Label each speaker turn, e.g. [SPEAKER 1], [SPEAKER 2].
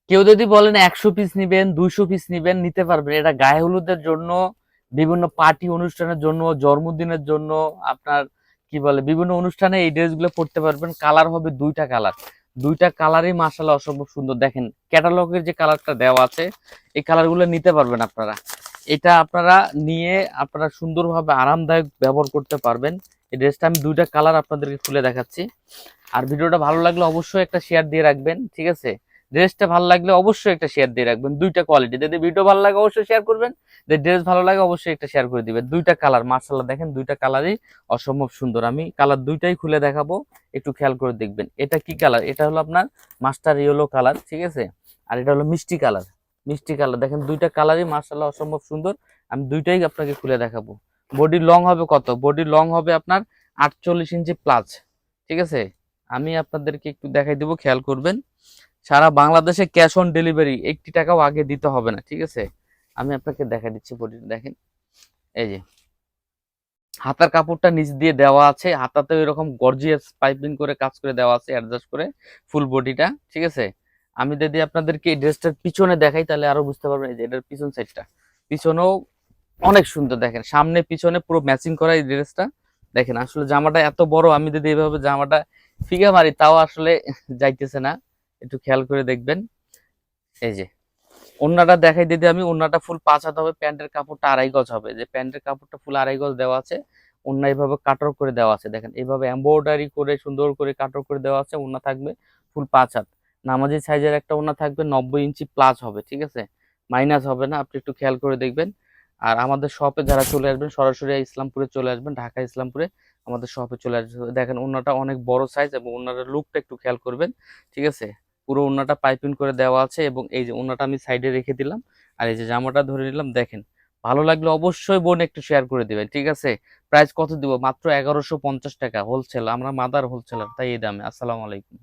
[SPEAKER 1] কেউ যদি বলেন 100 পিস নিবেন, 200 পিস নিবেন, নিতে পারবেন। এটা গায়ে হলুদের জন্য, বিভিন্ন পার্টি অনুষ্ঠানের জন্য, জন্মদিনের জন্য, আপনার কি বলে বিভিন্ন অনুষ্ঠানে এই ড্রেসগুলো পরতে পারবেন। কালার হবে দুইটা কালার, দুইটা কালারই মাশাআল্লাহ অসম্ভব সুন্দর। দেখেন ক্যাটালগের যে কালারটা দেওয়া আছে, এই কালারগুলো নিতে পারবেন আপনারা। এটা আপনারা নিয়ে আপনারা সুন্দরভাবে আরামদায়ক ব্যবহার করতে পারবেন। এই ড্রেসটা আমি দুইটা কালার আপনাদেরকে খুলে দেখাচ্ছি। আর ভিডিওটা ভালো লাগলে অবশ্যই একটা শেয়ার দিয়ে রাখবেন, ঠিক আছে? ড্রেসটা ভালো লাগলে অবশ্যই একটা শেয়ার দিয়ে রাখবেন। দুইটা কোয়ালিটি, যদি ভিডিও ভালো লাগে অবশ্যই শেয়ার করবেন, যদি ড্রেস ভালো লাগে অবশ্যই একটা শেয়ার করে দিবেন। দুইটা কালার মাশাআল্লাহ, দেখেন দুইটা কালারই অসম্ভব সুন্দর। আমি কালার দুইটাই খুলে দেখাবো, একটু খেয়াল করে দেখবেন। এটা কি কালার? এটা হলো আপনার মাস্টার ইয়েলো কালার, ঠিক আছে? আর এটা হলো মিষ্টি কালার। মিষ্টি কালার, দেখেন দুইটা কালারই মাশাআল্লাহ অসম্ভব সুন্দর। আমি দুইটাই আপনাকে খুলে দেখাবো। বডি লং হবে কত? বডি লং হবে আপনার 48 ইঞ্চি প্লাস, ঠিক আছে? আমি আপনাদেরকে একটু দেখাই দিব, খেয়াল করবেন। সারা বাংলাদেশে ক্যাশ অন ডেলিভারি, 1 টাকাও আগে দিতে হবে না, ঠিক আছে? আমি আপনাকে দেখা দিচ্ছি বডিটা দেখেন। এই যে হাতার কাপড়টা নিচ দিয়ে দেওয়া আছে, হাতাতে এরকম গর্জিয়াস পাইপিং করে কাজ করে দেওয়া আছে, অ্যাডজাস্ট করে ফুল বডিটা, ঠিক আছে? আমি যদি আপনাদেরকে এই ড্রেসটার পিছনে দেখাই তাহলে আরো বুঝতে পারবেন। এই যে এটার পিছন সাইডটা, পিছনেও অনেক সুন্দর। দেখেন সামনে পিছনে পুরো ম্যাচিং করা এই ড্রেসটা। দেখেন আসলে জামাটা এত বড়, আমি যদি এইভাবে জামাটা ফিগা মারি তাও আসলে যাইতেছে না। একটু খেয়াল করে দেখবেন। এই যে ওন্নাটা দেখাই দিতে, আমি ওন্নাটা ফুল 5 হাত হবে, প্যান্টের কাপড়টা 2.5 গজ হবে। যে প্যান্টের কাপড়টা ফুল 2.5 গজ দেওয়া আছে, ওন্না এইভাবে কাটর করে দেওয়া আছে। দেখেন এইভাবে এমব্রয়ডারি করে সুন্দর করে কাটর করে দেওয়া আছে। ওন্না থাকবে ফুল 5 হাত, নামাজি সাইজের একটা ওন্না থাকবে, 90 ইঞ্চি প্লাস হবে, ঠিক আছে? মাইনাস হবে না, আপনি একটু খেয়াল করে দেখবেন। আর আমাদের শপে যারা চলে আসবেন সরাসরি ইসলামপুরে চলে আসবেন, ঢাকা ইসলামপুরে আমাদের শপে চলে আসবেন। দেখেন ওন্নাটা অনেক বড় সাইজ এবং ওন্নাটার লুকটা একটু খেয়াল করবেন, ঠিক আছে? পুরো ওন্নাটা পাইপিং করে দেওয়া আছে এবং এই যে ওন্নাটা আমি সাইডে রেখে দিলাম। আর এই যে জামাটা ধরে নিলাম, দেখেন। ভালো লাগলে অবশ্যই বোন একটু শেয়ার করে দিবেন, ঠিক আছে? প্রাইস কত দিব? মাত্র 1150 টাকা হোলসেল, আমরা মাদার হোলসেলার, তাই এই দামে। আসসালামু আলাইকুম।